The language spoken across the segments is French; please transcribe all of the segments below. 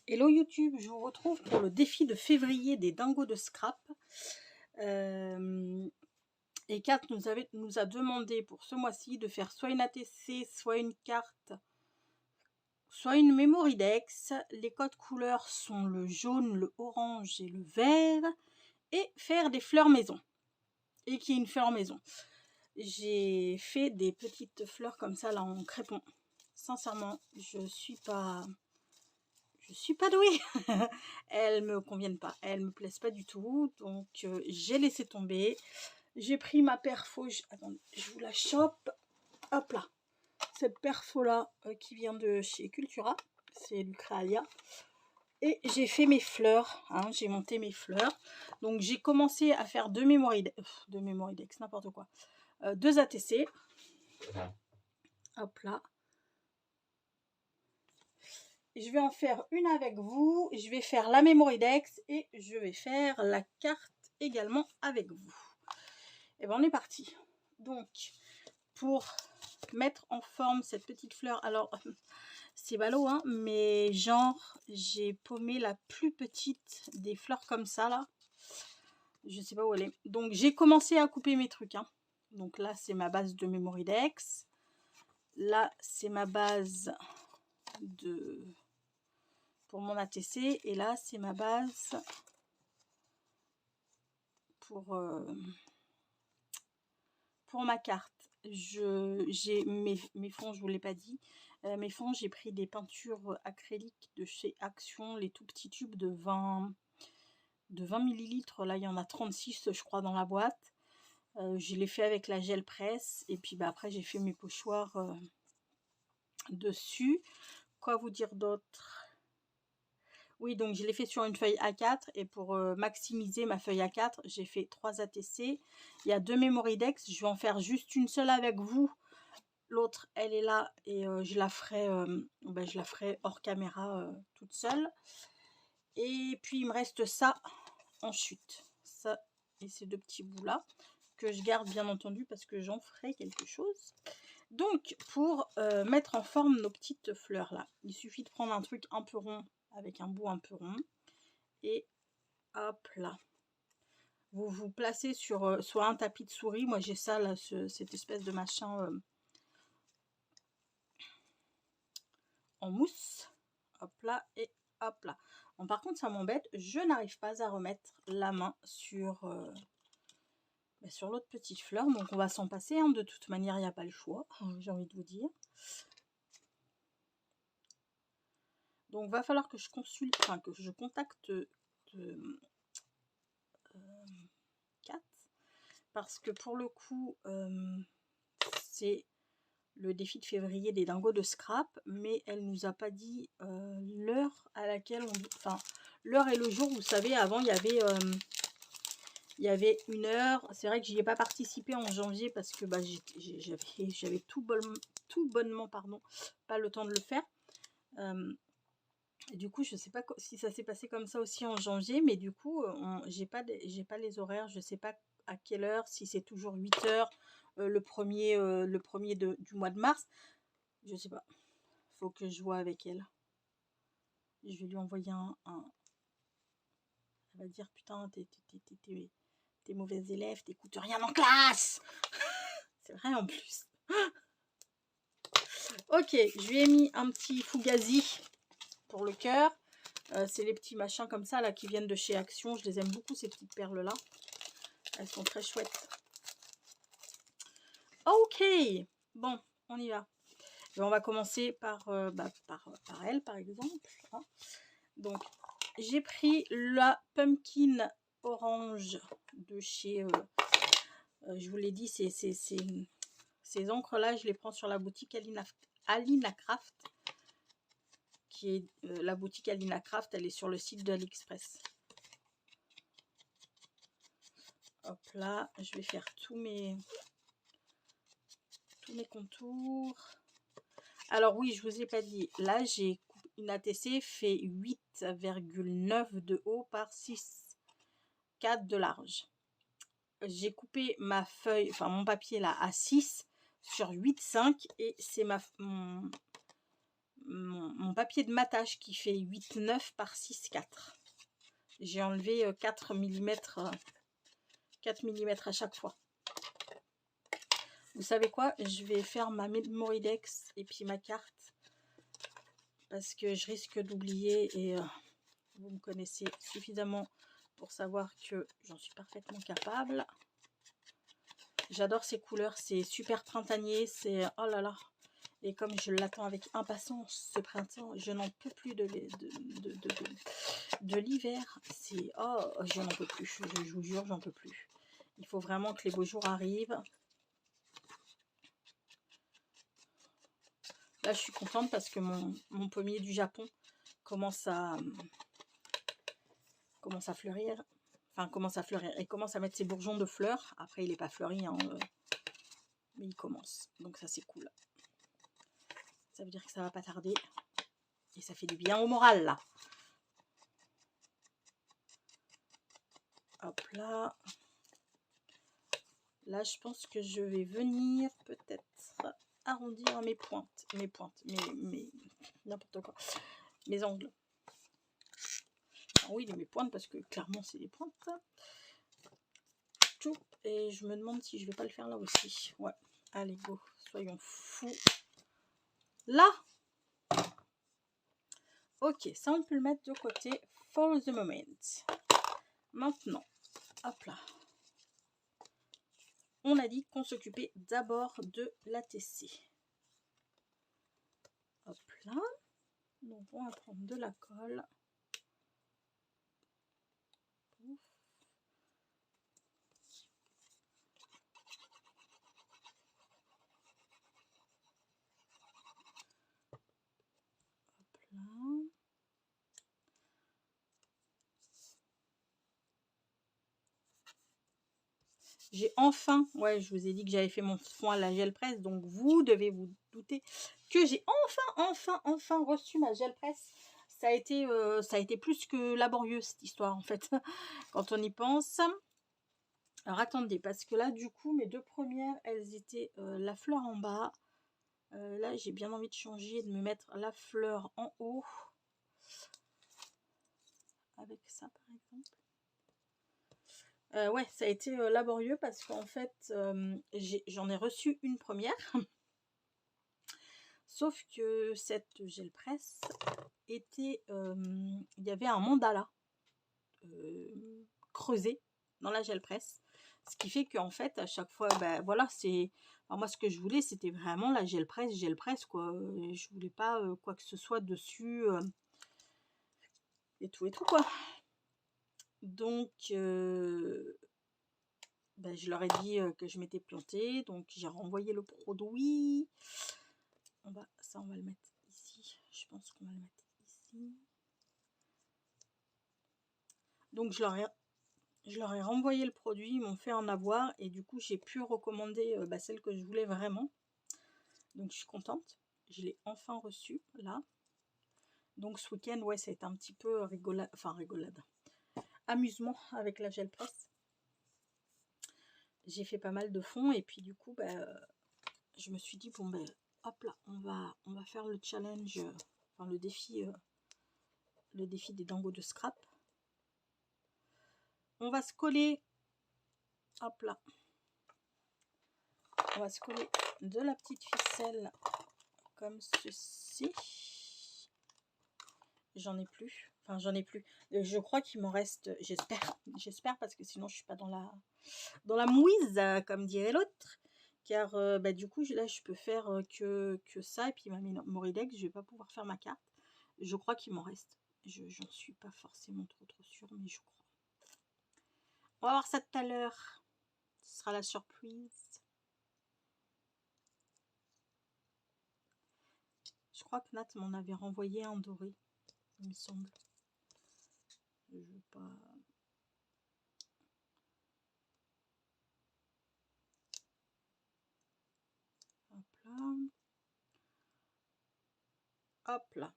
Hello YouTube, je vous retrouve pour le défi de février des dingos de scrap. Et Kat nous a demandé pour ce mois-ci de faire soit une ATC, soit une carte, soit une memory dex. Les codes couleurs sont le jaune, le orange et le vert. Et faire des fleurs maison. Et qui est une fleur maison. J'ai fait des petites fleurs comme ça là en crépon. Sincèrement, je suis pas douée. Elles me conviennent pas, elles me plaisent pas du tout, donc j'ai laissé tomber. J'ai pris ma perfo, attendez, je vous la chope, hop là, cette perfo là qui vient de chez Cultura, c'est Lucréalia, et j'ai fait mes fleurs, hein, j'ai monté mes fleurs. Donc j'ai commencé à faire deux memory dex, n'importe quoi, deux ATC, hop là. Je vais en faire une avec vous, je vais faire la memory dex et je vais faire la carte également avec vous. Et ben on est parti. Donc pour mettre en forme cette petite fleur, alors c'est ballot hein, mais genre j'ai paumé la plus petite des fleurs comme ça là, je sais pas où elle est. Donc j'ai commencé à couper mes trucs hein. Donc là c'est ma base de memory dex, là c'est ma base de pour mon ATC et là c'est ma base pour ma carte. J'ai mes fonds, je vous l'ai pas dit, mes fonds, j'ai pris des peintures acryliques de chez Action, les tout petits tubes de 20 millilitres. Là il y en a 36 je crois dans la boîte. Je l'ai fait avec la gel presse et puis bah, après j'ai fait mes pochoirs dessus. Quoi vous dire d'autre? Oui, donc je l'ai fait sur une feuille A4 et pour maximiser ma feuille A4, j'ai fait 3 ATC. Il y a 2 memory dex, je vais en faire juste une seule avec vous. L'autre, elle est là et je la ferai hors caméra toute seule. Et puis il me reste ça en chute. Ça et ces deux petits bouts là que je garde bien entendu parce que j'en ferai quelque chose. Donc pour mettre en forme nos petites fleurs là, il suffit de prendre un truc un peu rond avec un bout un peu rond. Et hop là, vous vous placez sur soit un tapis de souris, moi j'ai ça là, cette espèce de machin en mousse, hop là et hop là. Bon, par contre ça m'embête, je n'arrive pas à remettre la main sur l'autre petite fleur, donc on va s'en passer hein. De toute manière il n'y a pas le choix, j'ai envie de vous dire. Donc va falloir que je consulte, enfin que je contacte Kat, parce que pour le coup c'est le défi de février des dingos de scrap, mais elle nous a pas dit l'heure à laquelle enfin l'heure et le jour. Vous savez, avant il y avait une heure. C'est vrai que j'y ai pas participé en janvier parce que bah, j'avais tout bonnement pardon pas le temps de le faire. Et du coup je sais pas si ça s'est passé comme ça aussi en janvier, mais du coup j'ai pas les horaires, je sais pas à quelle heure, si c'est toujours 8 heures le premier du mois de mars, je sais pas, faut que je vois avec elle. Je vais lui envoyer un... Elle va dire putain t'es mauvais élève, t'écoutes rien en classe. C'est vrai en plus. Ok, je lui ai mis un petit Fugazi pour le cœur. C'est les petits machins comme ça là qui viennent de chez Action. Je les aime beaucoup ces petites perles là. Elles sont très chouettes. Ok, bon, on y va. Et on va commencer par elle par exemple. Hein. Donc j'ai pris la pumpkin orange de chez je vous l'ai dit, ces encres là je les prends sur la boutique Alina Craft, qui est la boutique Alina Craft, elle est sur le site de AliExpress. Hop là, je vais faire tous mes contours. Alors oui, je vous ai pas dit, là j'ai une ATC fait 8,9 de haut par 6,4 de large. J'ai coupé ma feuille, enfin mon papier là à 6 sur 8,5 et c'est mon papier de matage qui fait 8,9 par 6,4. J'ai enlevé 4 mm à chaque fois. Vous savez quoi? Je vais faire ma Mémoridex et puis ma carte. Parce que je risque d'oublier et vous me connaissez suffisamment pour savoir que j'en suis parfaitement capable. J'adore ces couleurs, c'est super printanier, c'est oh là là. Et comme je l'attends avec impatience ce printemps, je n'en peux plus de l'hiver. C'est oh, je n'en peux plus, je vous jure, j'en peux plus. Il faut vraiment que les beaux jours arrivent. Là, je suis contente parce que mon pommier du Japon commence à fleurir. Enfin, commence à fleurir. Il commence à mettre ses bourgeons de fleurs. Après, il n'est pas fleuri, hein, mais il commence. Donc ça, c'est cool. Ça veut dire que ça va pas tarder. Et ça fait du bien au moral, là. Hop là. Là, je pense que je vais venir peut-être arrondir mes pointes. Mais n'importe quoi. Mes angles. Ah oui, mes pointes, parce que clairement, c'est des pointes. Et je me demande si je vais pas le faire là aussi. Ouais, allez, go, soyons fous. Là, ok, ça on peut le mettre de côté for the moment. Maintenant, hop là. On a dit qu'on s'occupait d'abord de l'ATC. Hop là. Donc on va prendre de la colle. Ouf. Hop là. J'ai enfin, ouais, je vous ai dit que j'avais fait mon fond à la gel presse, donc vous devez vous douter que j'ai enfin reçu ma gel presse. Ça a été plus que laborieux cette histoire en fait, quand on y pense. Alors attendez, parce que là du coup mes deux premières, elles étaient la fleur en bas. Là j'ai bien envie de changer, de me mettre la fleur en haut. Avec ça par exemple. Ouais, ça a été laborieux parce qu'en fait, j'en ai reçu une première. Sauf que cette gel presse était... il y avait un mandala creusé dans la gel presse. Ce qui fait qu'en fait, à chaque fois, ben voilà, c'est... Alors moi, ce que je voulais, c'était vraiment la gel presse, quoi. Je voulais pas quoi que ce soit dessus et tout, quoi. Donc... ben, je leur ai dit que je m'étais plantée, donc j'ai renvoyé le produit. On va le mettre ici. Je pense qu'on va le mettre ici. Donc je leur ai renvoyé le produit, ils m'ont fait en avoir et du coup j'ai pu recommander celle que je voulais vraiment. Donc je suis contente. Je l'ai enfin reçue là. Donc ce week-end, ouais, ça a été un petit peu rigolade, amusement avec la gel presse. J'ai fait pas mal de fonds et puis du coup je me suis dit bon hop là, on va faire le challenge, enfin le défi des dingos de scrap. On va se coller, hop là, on va se coller de la petite ficelle comme ceci. J'en ai plus, enfin j'en ai plus. Je crois qu'il m'en reste, j'espère parce que sinon je suis pas dans la mouise, comme dirait l'autre. Car du coup là je peux faire que ça et puis ma Mémoridex, je vais pas pouvoir faire ma carte. Je crois qu'il m'en reste. J'en suis pas forcément trop sûre, mais je crois. On va voir ça tout à l'heure. Ce sera la surprise. Je crois que Nat m'en avait renvoyé un doré, il me semble. Je veux pas... Hop là. Hop là.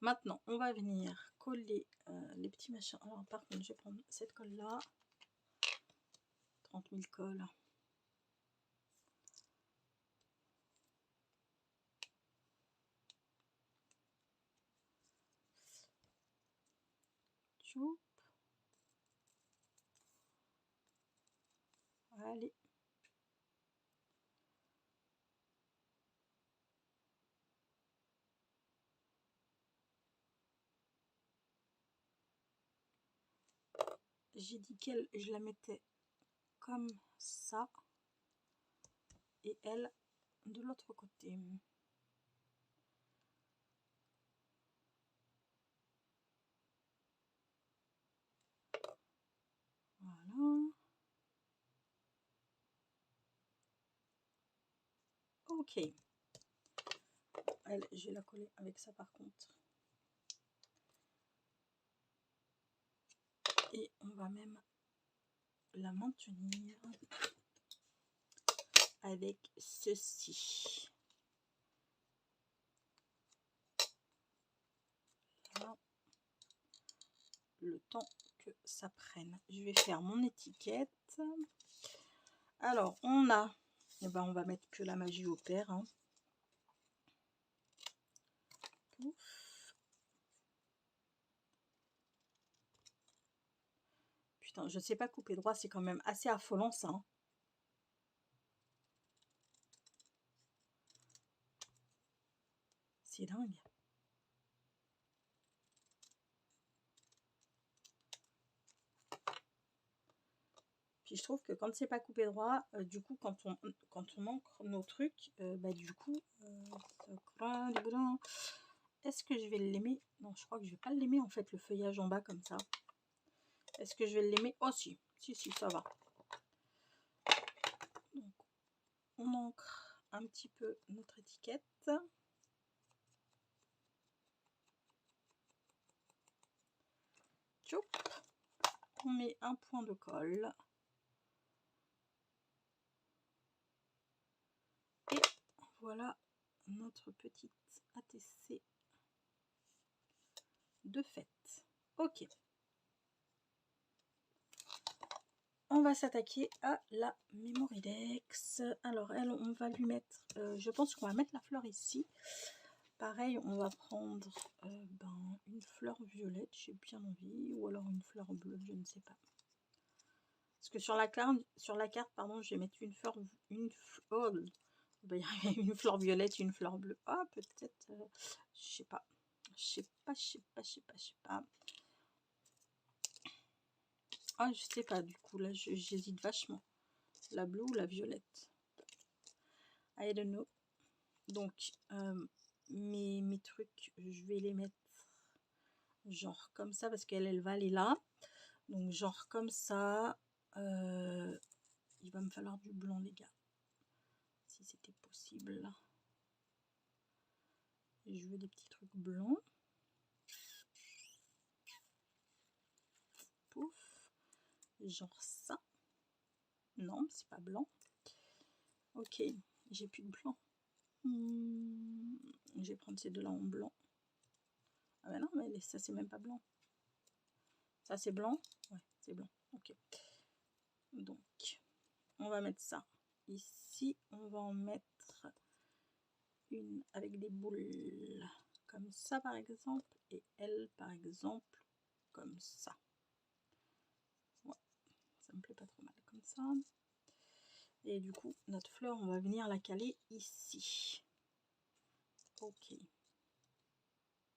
Maintenant, on va venir coller les petits machins. Alors, par contre, je vais prendre cette colle-là. 30 000 colles. Choup. Allez. J'ai dit qu'elle, je la mettais comme ça. Et elle, de l'autre côté. Voilà. Ok. Elle, je vais la coller avec ça par contre. Et on va même la maintenir avec ceci. Là, le temps que ça prenne. Je vais faire mon étiquette. Alors, on a... Eh ben, on va mettre que la magie opère. Hein. Putain, je ne sais pas couper droit, c'est quand même assez affolant ça. Hein. C'est dingue. Puis je trouve que quand c'est pas coupé droit, du coup, quand on encre nos trucs, bah du coup, est-ce que je vais l'aimer? Non, je crois que je vais pas l'aimer en fait, le feuillage en bas comme ça. Est-ce que je vais l'aimer? Oh si, si, ça va. Donc, on encre un petit peu notre étiquette. Tchoup. On met un point de colle. Et voilà notre petite ATC de fête. Ok. On va s'attaquer à la Mémoridex. Alors elle, on va lui mettre, je pense qu'on va mettre la fleur ici. Pareil, on va prendre une fleur violette, j'ai bien envie, ou alors une fleur bleue, je ne sais pas. Parce que sur la carte, pardon, je vais mettre une fleur, une fleur violette, une fleur bleue. Ah, peut-être, je sais pas. Je sais pas. Ah, je sais pas, du coup, là, j'hésite vachement. La bleue ou la violette. I don't know. Donc, mes trucs, je vais les mettre genre comme ça, parce qu'elle va aller là. Donc, genre comme ça. Il va me falloir du blanc, les gars. Si c'était possible. Et je veux des petits trucs blancs. Pouf. Genre ça. Non, c'est pas blanc. Ok, j'ai plus de blanc. Je vais prendre ces deux-là en blanc. Ah ben non, mais ça, c'est même pas blanc. Ça, c'est blanc? Ouais, c'est blanc. Ok. Donc, on va mettre ça ici. On va en mettre une avec des boules comme ça, par exemple. Et elle, par exemple, comme ça. Ouais, ça me plaît pas trop mal comme ça. Et du coup, notre fleur, on va venir la caler ici. Ok.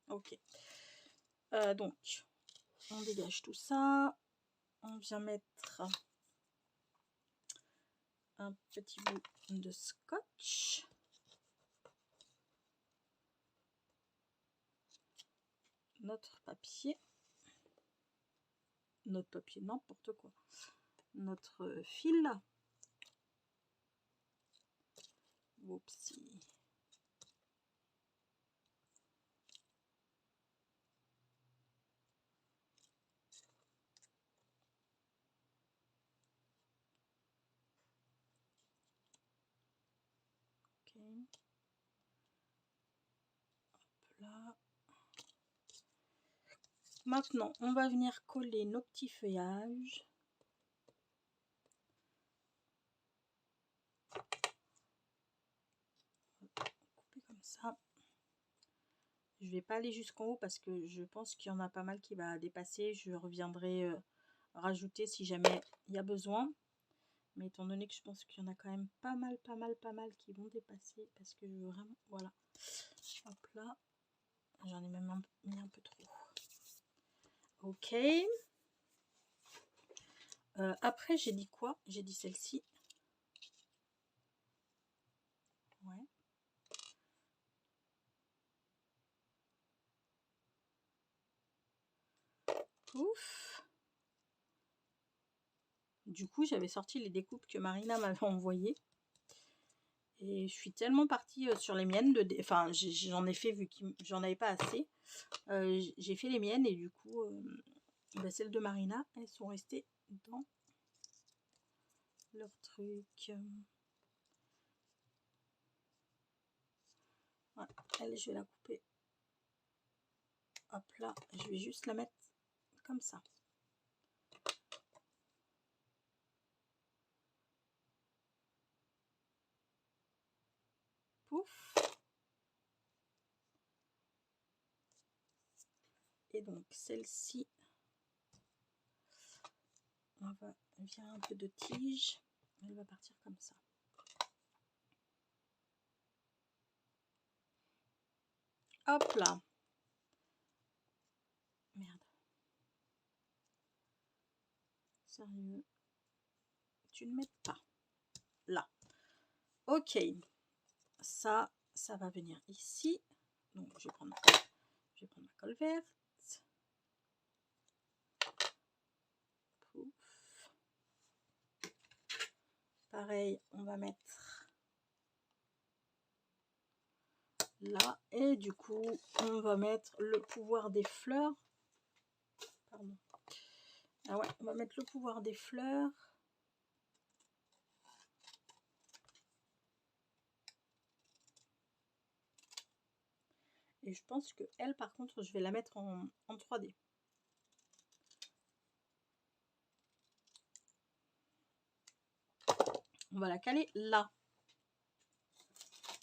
Ok. Donc, on dégage tout ça. On vient mettre un petit bout de scotch. Notre papier, n'importe quoi. Notre fil. Oupsie. Ok. Hop là. Maintenant, on va venir coller nos petits feuillages. Couper comme ça. Je vais pas aller jusqu'en haut parce que je pense qu'il y en a pas mal qui va dépasser. Je reviendrai rajouter si jamais il y a besoin. Mais étant donné que je pense qu'il y en a quand même pas mal qui vont dépasser parce que je veux vraiment... Voilà. Hop là. J'en ai même mis un peu trop. Ok. Après, j'ai dit quoi? J'ai dit celle-ci. Ouais. Ouf. Du coup, j'avais sorti les découpes que Marina m'avait envoyées. Et je suis tellement partie sur les miennes. Enfin, j'en ai fait vu que j'en avais pas assez. J'ai fait les miennes et du coup, bah, celles de Marina, elles sont restées dans leur truc. Ouais, elle, je vais la couper. Hop là, je vais juste la mettre comme ça. Pouf. Et donc celle-ci, on va virer un peu de tige. Elle va partir comme ça. Hop là. Merde. Sérieux. Tu ne mets pas. Là. Ok. Ça va venir ici. Donc je vais prendre ma colle verte. Pouf. Pareil, on va mettre là. Et du coup, on va mettre le pouvoir des fleurs. Pardon. Ah ouais, on va mettre le pouvoir des fleurs. Et je pense que elle, par contre, je vais la mettre en 3D. On va la caler là.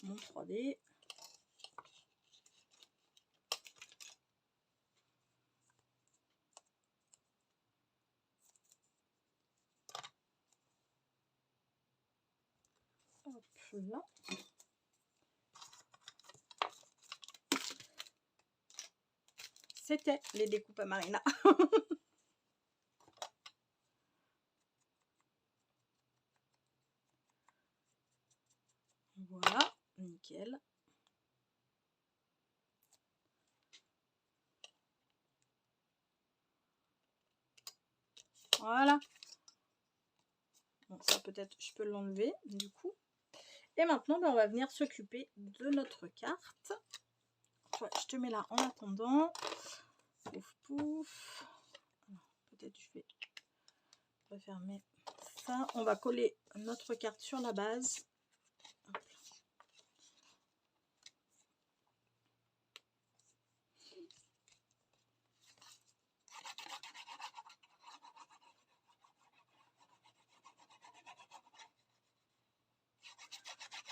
Mon 3D. Hop là. C'était les découpes à Marina. Voilà, nickel. Voilà. Bon, ça peut-être, je peux l'enlever du coup. Et maintenant, ben, on va venir s'occuper de notre carte. Ouais, je te mets là en attendant. Pouf, pouf. Peut-être je vais refermer ça. On va coller notre carte sur la base. Hop.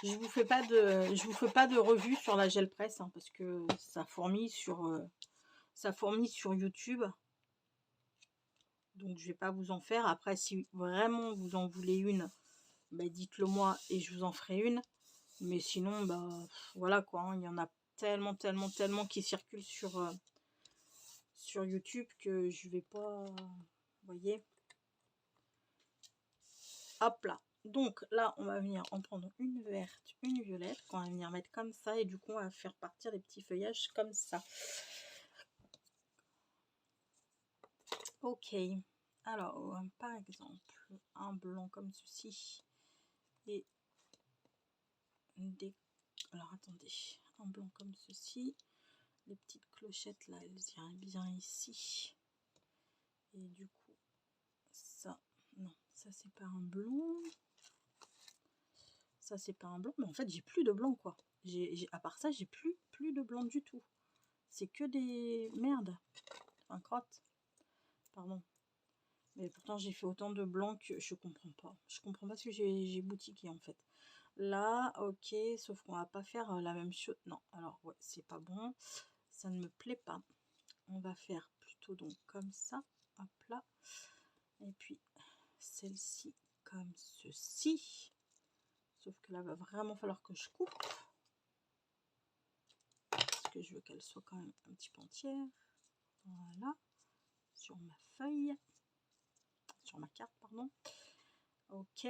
Je vous fais pas de revue sur la gel presse hein, parce que ça fourmille sur YouTube. Donc je vais pas vous en faire. Après, si vraiment vous en voulez une, bah, dites-le moi et je vous en ferai une. Mais sinon, bah voilà quoi. Hein, il y en a tellement qui circulent sur YouTube que je vais pas. Vous voyez. Hop là. Donc là, on va venir en prendre une verte, une violette, qu'on va venir mettre comme ça. Et du coup, on va faire partir les petits feuillages comme ça. Ok. Alors, par exemple, un blanc comme ceci. Et des... Alors, attendez. Un blanc comme ceci. Les petites clochettes, là, elles iraient bien ici. Et du coup, ça... Non, ça, c'est pas un blanc. Ça, c'est pas un blanc. Mais en fait, j'ai plus de blanc, quoi. À part ça, j'ai plus de blanc du tout. C'est que des... Merde. Enfin, crotte. Pardon. Mais pourtant, j'ai fait autant de blanc que je comprends pas. Je comprends pas ce que j'ai boutiqué, en fait. Là, ok. Sauf qu'on va pas faire la même chose. Non, alors, ouais, c'est pas bon. ça ne me plaît pas. On va faire plutôt donc comme ça, hop là. Et puis celle-ci comme ceci. Sauf que là, va vraiment falloir que je coupe. Parce que je veux qu'elle soit quand même un petit peu entière. Voilà. Sur ma feuille. Sur ma carte, pardon. Ok.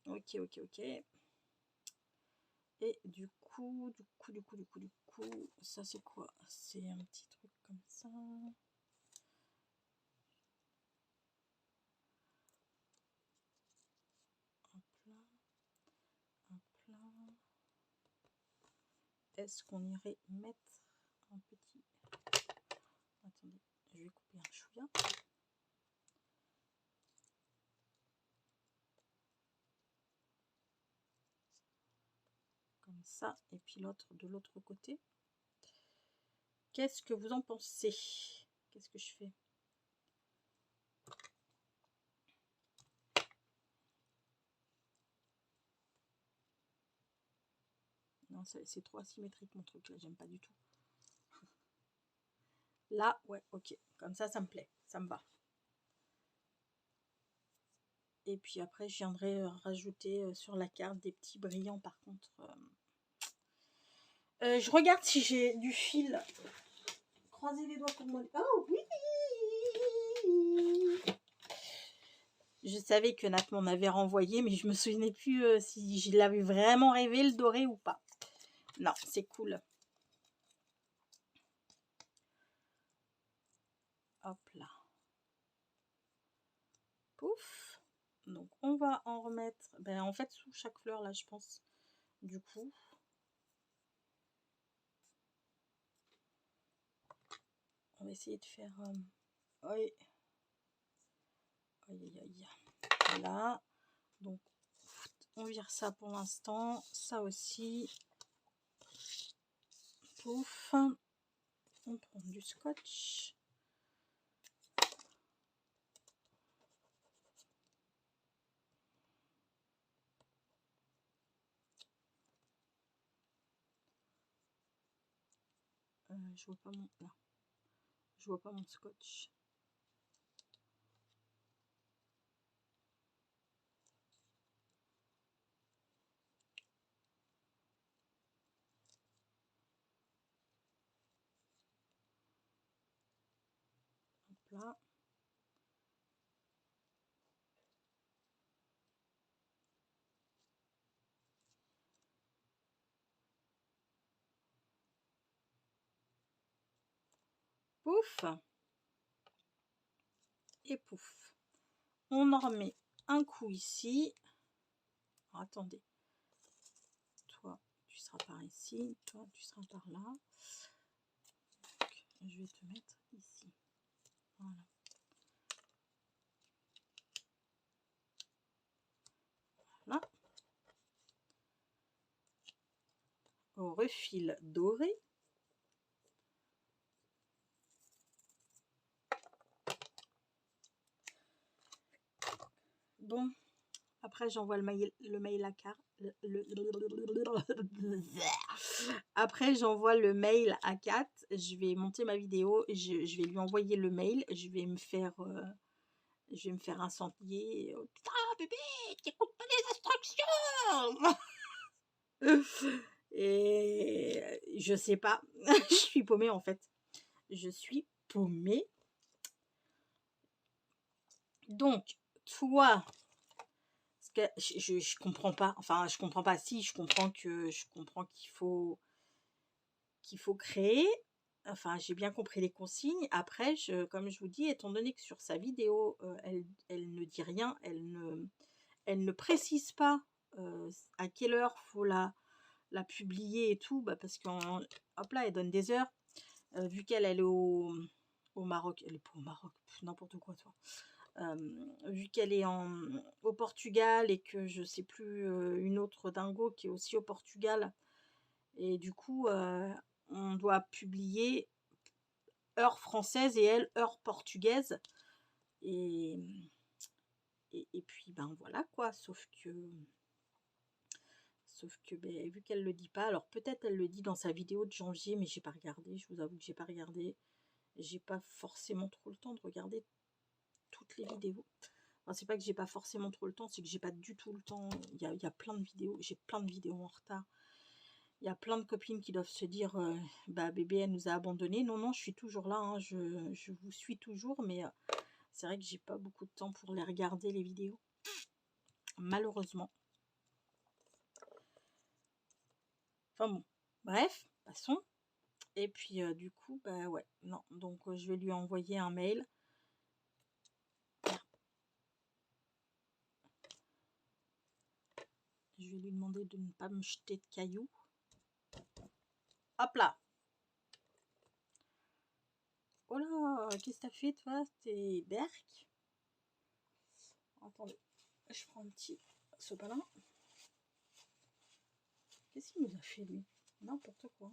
Ok, ok, ok. Et du coup, ça c'est quoi? C'est un petit truc comme ça. Hop là. Hop là. Est-ce qu'on irait mettre un petit... Attendez, je vais couper un chouïa. Comme ça, et puis l'autre de l'autre côté. Qu'est-ce que vous en pensez? Qu'est-ce que je fais? Non, c'est trop asymétrique mon truc là, j'aime pas du tout. Là, ouais, ok. Comme ça me plaît, ça me va. Et puis après, je viendrai rajouter sur la carte des petits brillants par contre. Je regarde si j'ai du fil. Croisez les doigts pour moi. Oh oui! Je savais que Nat m'en avait renvoyé, mais je me souvenais plus si je l'avais vraiment rêvé le doré ou pas. Non, c'est cool. Hop là. Pouf. Donc on va en remettre, ben, en fait sous chaque fleur là je pense. Du coup. On va essayer de faire... oui. Aïe, aïe, aïe. Voilà. Donc on vire ça pour l'instant. Ça aussi. Pouf. On prend du scotch. Je vois pas mon... Là. Je vois pas mon scotch. Hop là. Pouf. Et pouf. On en remet un coup ici. Alors, attendez. Toi, tu seras par ici. Toi, tu seras par là. Donc, je vais te mettre ici. Voilà. Voilà. Au refil doré. Bon, après j'envoie le mail à Kat. Après j'envoie le mail à Kat. Je vais monter ma vidéo. Je vais lui envoyer le mail. Je vais me faire incendier. Oh, putain, bébé, t'écoutes pas les instructions. Et je sais pas. Je suis paumée en fait. Je suis paumée. Donc, toi, je comprends pas. Enfin, je comprends pas. Si, je comprends qu'il faut créer. Enfin, j'ai bien compris les consignes. Après, comme je vous dis, étant donné que sur sa vidéo, elle ne dit rien, elle ne précise pas à quelle heure faut la publier et tout, bah parce qu'en hop là, elle donne des heures. Vu qu'elle est au Maroc, elle est pas au Maroc, n'importe quoi, toi. Vu qu'elle est au Portugal et que je sais plus une autre dingo qui est aussi au Portugal, et du coup on doit publier heure française et elle heure portugaise, et puis ben voilà quoi, sauf sauf que ben, vu qu'elle le dit pas, alors peut-être elle le dit dans sa vidéo de janvier, mais j'ai pas regardé, je vous avoue que j'ai pas regardé. J'ai pas forcément trop le temps de regarder toutes les vidéos. Enfin, c'est pas que j'ai pas forcément trop le temps, c'est que j'ai pas du tout le temps. Il y a plein de vidéos, j'ai plein de vidéos en retard. Il y a plein de copines qui doivent se dire bah bébé elle nous a abandonnés. Non, non, je suis toujours là, hein, je vous suis toujours, mais c'est vrai que j'ai pas beaucoup de temps pour les regarder les vidéos. Malheureusement. Enfin bon, bref, passons. Et puis du coup, bah ouais, non. Donc je vais lui envoyer un mail. Je vais lui demander de ne pas me jeter de cailloux. Hop là. Oh là, qu'est-ce que t'as fait toi? T'es berk? Attendez, je prends un petit sopalin. Qu'est-ce qu'il nous a fait lui? N'importe quoi.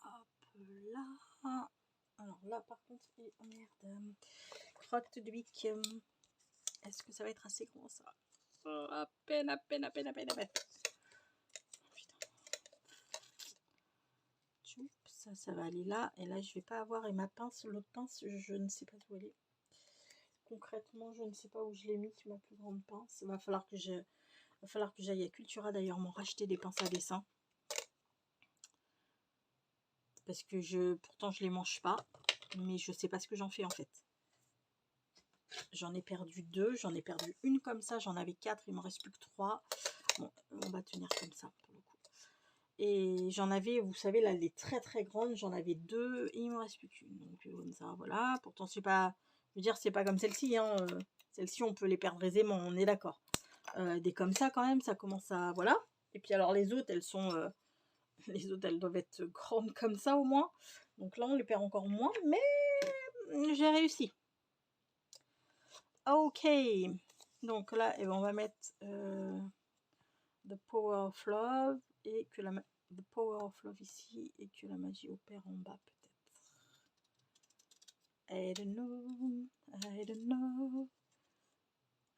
Hop là. Alors là par contre, oh merde. Crotte de bique. Est-ce que ça va être assez grand ça? Oh, à peine, à peine, à peine, à peine, à peine. Ça va aller là. Et là, je vais pas avoir. Et ma pince, l'autre pince, je ne sais pas où elle est. Concrètement, je ne sais pas où je l'ai mis, ma plus grande pince. Il va falloir que j'aille à Cultura d'ailleurs m'en racheter des pinces à dessin. Parce que pourtant, je les mange pas. Mais je sais pas ce que j'en fais en fait. J'en ai perdu 2. J'en ai perdu une comme ça. J'en avais 4. Il m'en reste plus que 3. Bon, on va tenir comme ça pour le coup. Et j'en avais, vous savez, là, les très très grandes, j'en avais 2 et il me reste plus qu'une. Donc comme ça, voilà. Pourtant, c'est pas, je veux dire, c'est pas comme celle-ci. Hein. Celle-ci, on peut les perdre aisément, on est d'accord. Des comme ça, quand même, ça commence à, voilà. Et puis alors les autres, elles sont, les autres, elles doivent être grandes comme ça au moins. Donc là, on les perd encore moins, mais j'ai réussi. Ok. Donc là, eh ben, on va mettre The Power of Love et que The Power of Love ici et que la magie opère en bas peut-être. I don't know, I don't know,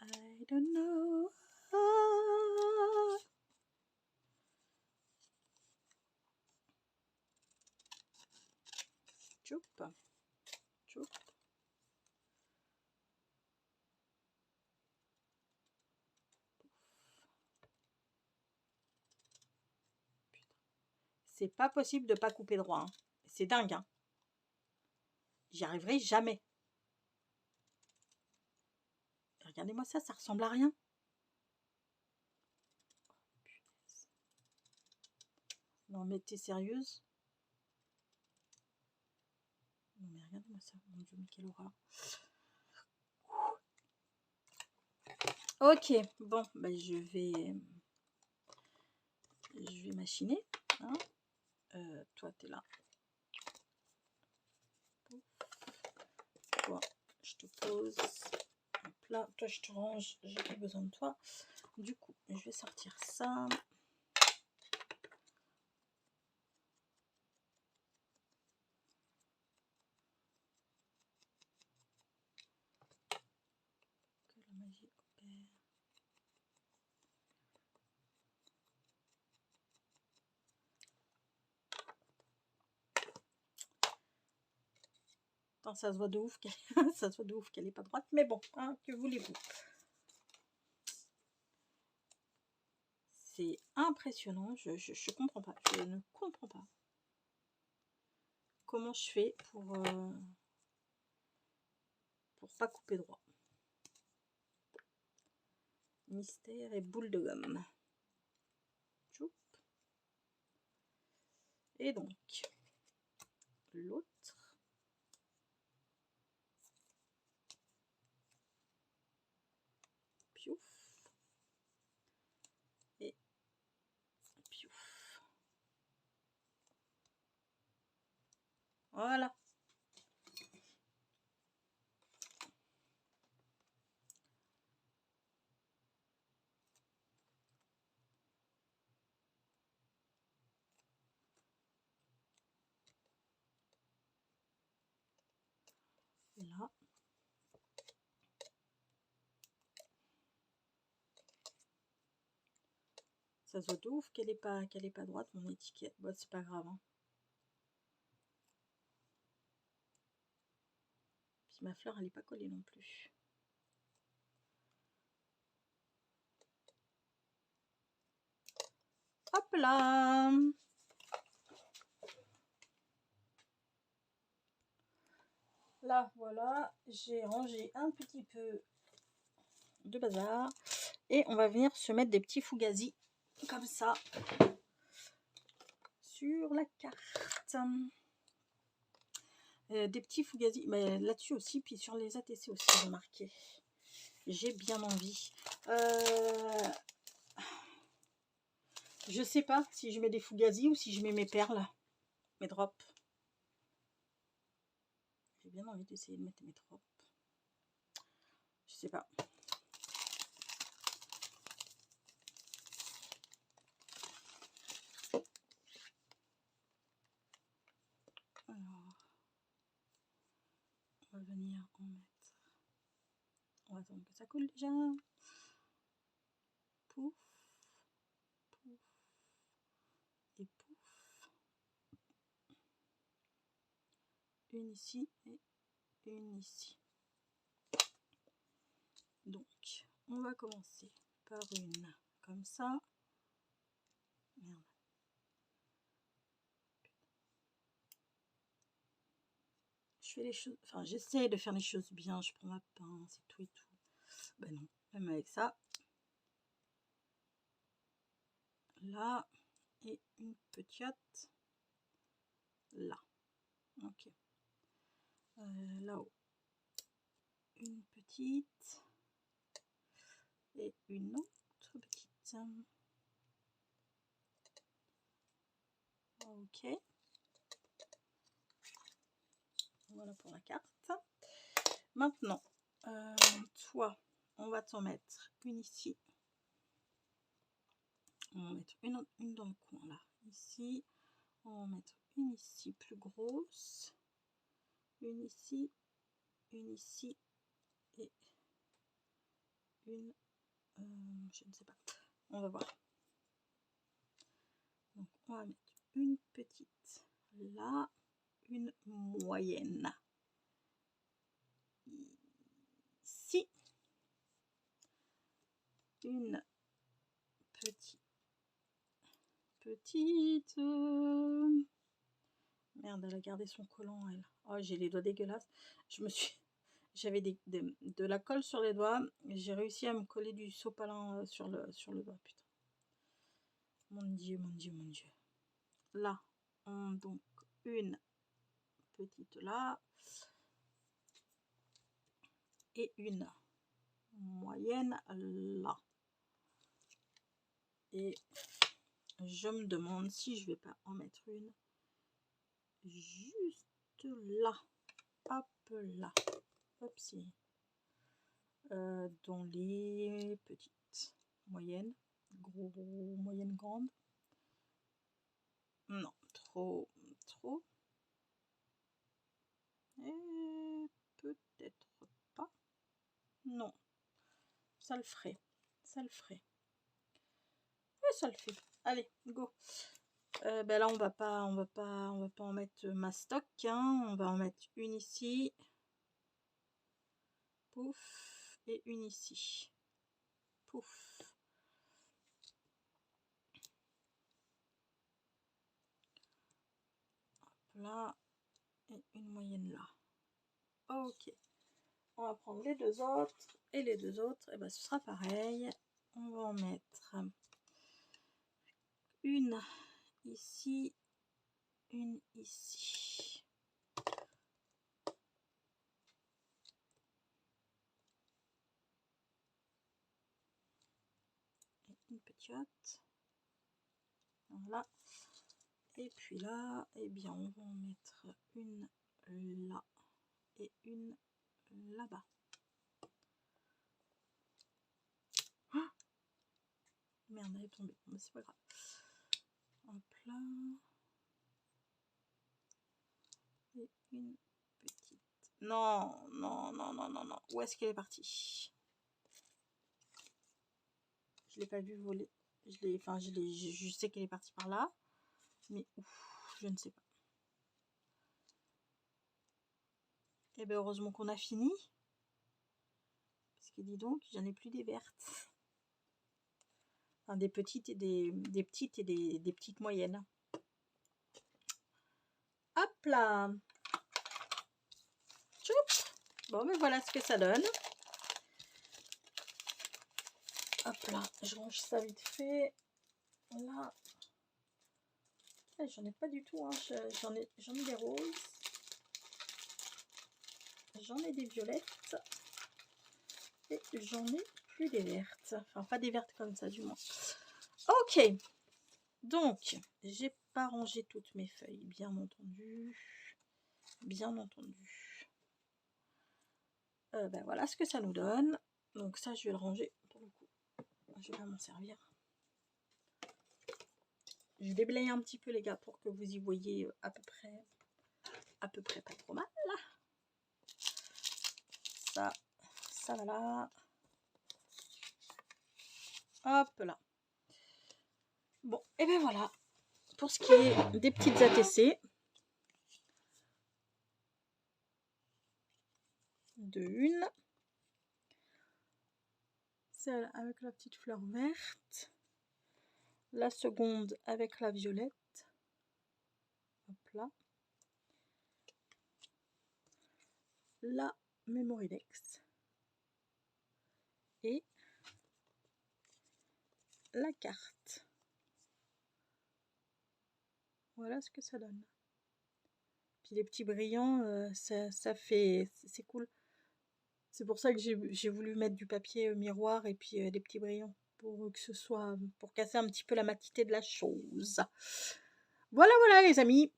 I don't know. Ah. Choup, choup. C'est pas possible de pas couper droit. Hein. C'est dingue. Hein. J'y arriverai jamais. Regardez-moi ça, ça ressemble à rien. Non mais t'es sérieuse? Non mais regardez-moi ça. Mon Dieu, mais quelle horreur. Ok, bon, bah, je vais machiner. Hein. Toi, t'es là. Toi, je te pose. Hop là, toi, je te range. J'ai plus besoin de toi. Du coup, je vais sortir ça. Que la magie opère. Attends, ça se voit de ouf ça se voit de ouf qu'elle est pas droite, mais bon, hein, que voulez-vous? C'est impressionnant, je comprends pas, je ne comprends pas comment je fais pour pas couper droit. Mystère et boule de gomme. Choup. Et donc, l'autre. Piouf. Et piouf. Voilà. là. Ça se voit de ouf qu'elle est pas droite mon étiquette. Bon, c'est pas grave. Hein. Puis ma fleur, elle est pas collée non plus. Hop là. Là, voilà, j'ai rangé un petit peu de bazar. Et on va venir se mettre des petits fugazis comme ça sur la carte. Des petits fugazis, mais là-dessus aussi, puis sur les ATC aussi, remarquez. J'ai bien envie. Je sais pas si je mets des fugazis ou si je mets mes perles, mes drops. J'ai bien envie d'essayer de mettre mes drops. Je sais pas. Alors, on va venir en mettre. On va attendre que ça coule déjà. Pouf, pouf et pouf. Une ici et une ici. Donc, on va commencer par une comme ça. Merde. Je fais les choses, enfin j'essaie de faire les choses bien, je prends ma pince et tout et tout. Ben non, même avec ça. Là, et une petite là. Ok. Là-haut. Une petite. Et une autre petite. Ok. Voilà pour la carte. Maintenant, toi, on va t'en mettre une ici. On va en mettre une dans le coin là. Ici. On va en mettre une ici plus grosse. Une ici. Une ici. Et une. Je ne sais pas. On va voir. Donc, on va mettre une petite là. Une moyenne. Ici. Une petite. Merde, elle a gardé son collant, elle. Oh, j'ai les doigts dégueulasses. J'avais de la colle sur les doigts. J'ai réussi à me coller du sopalin sur le doigt, putain. Mon Dieu, mon Dieu, mon Dieu. Là, donc une petite là. Et une moyenne là. Et je me demande si je vais pas en mettre une juste là. Hop là. Hop si. Dans les petites, moyennes, gros, moyenne, grande. Non, trop. Et peut-être pas. Non, ça le ferait. Oui, ça le fait. Allez, go. Ben là, on va pas en mettre ma stock. Hein. On va en mettre une ici. Pouf. Et une ici. Pouf. Hop là. Et une moyenne là. Ok. On va prendre les deux autres. Et les deux autres, et ben, ce sera pareil. On va en mettre une ici. Une ici. Et une petite. Voilà. Et puis là, eh bien, on va en mettre une là et une là-bas. Ah, merde, elle est tombée. Mais c'est pas grave. Hop là. Et une petite Non, non, non, non, non, non. Où est-ce qu'elle est partie? Je l'ai pas vu voler. Je sais qu'elle est partie par là. Mais ouf, je ne sais pas. Eh bien, heureusement qu'on a fini. Parce que dis donc, j'en ai plus des vertes. Enfin, des petites et des petites et des petites moyennes. Hop là. Tchoup. Bon, mais voilà ce que ça donne. Hop là, je range ça vite fait. Là. J'en ai pas du tout, hein. J'en ai des roses. J'en ai des violettes. Et j'en ai plus des vertes. Enfin, pas des vertes comme ça, du moins. Ok. Donc, j'ai pas rangé toutes mes feuilles, bien entendu. Bien entendu. Ben voilà ce que ça nous donne. Donc ça, je vais le ranger pour le coup. Je vais m'en servir. Je déblaye un petit peu, les gars, pour que vous y voyez à peu près pas trop mal. Ça va là. Hop là. Bon, et ben voilà. Pour ce qui est des petites ATC. De une. Celle avec la petite fleur verte. La seconde avec la violette. Hop là. La Mémoridex. Et la carte. Voilà ce que ça donne. Puis les petits brillants, ça fait... C'est cool. C'est pour ça que j'ai voulu mettre du papier miroir et puis des petits brillants. Pour que ce soit... Pour casser un petit peu la matité de la chose. Voilà, voilà les amis.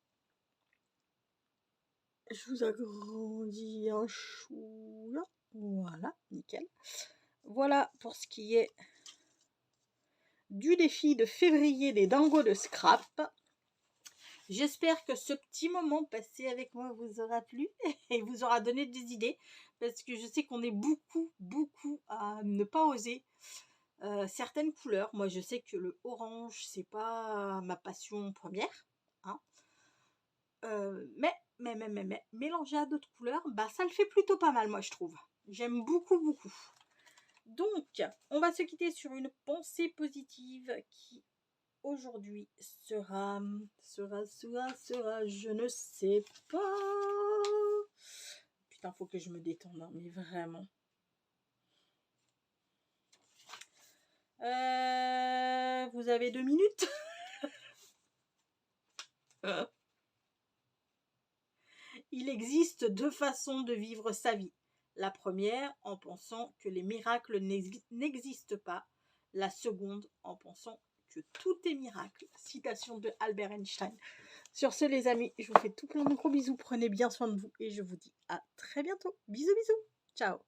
Je vous agrandis un chou là. Voilà, nickel. Voilà pour ce qui est du défi de février des dingos de scrap. J'espère que ce petit moment passé avec moi vous aura plu et vous aura donné des idées. Parce que je sais qu'on est beaucoup à ne pas oser certaines couleurs. Moi, je sais que le orange, c'est pas ma passion première. Hein. Mais mélanger à d'autres couleurs, bah ça le fait plutôt pas mal, moi je trouve. J'aime beaucoup. Donc, on va se quitter sur une pensée positive qui aujourd'hui sera, je ne sais pas. Putain, faut que je me détende, hein, mais vraiment. Vous avez 2 minutes. Il existe 2 façons de vivre sa vie. La première, en pensant que les miracles n'existent pas. La seconde, en pensant que tout est miracle. Citation de Albert Einstein. Sur ce, les amis, je vous fais tout plein de gros bisous. Prenez bien soin de vous et je vous dis à très bientôt. Bisous. Ciao.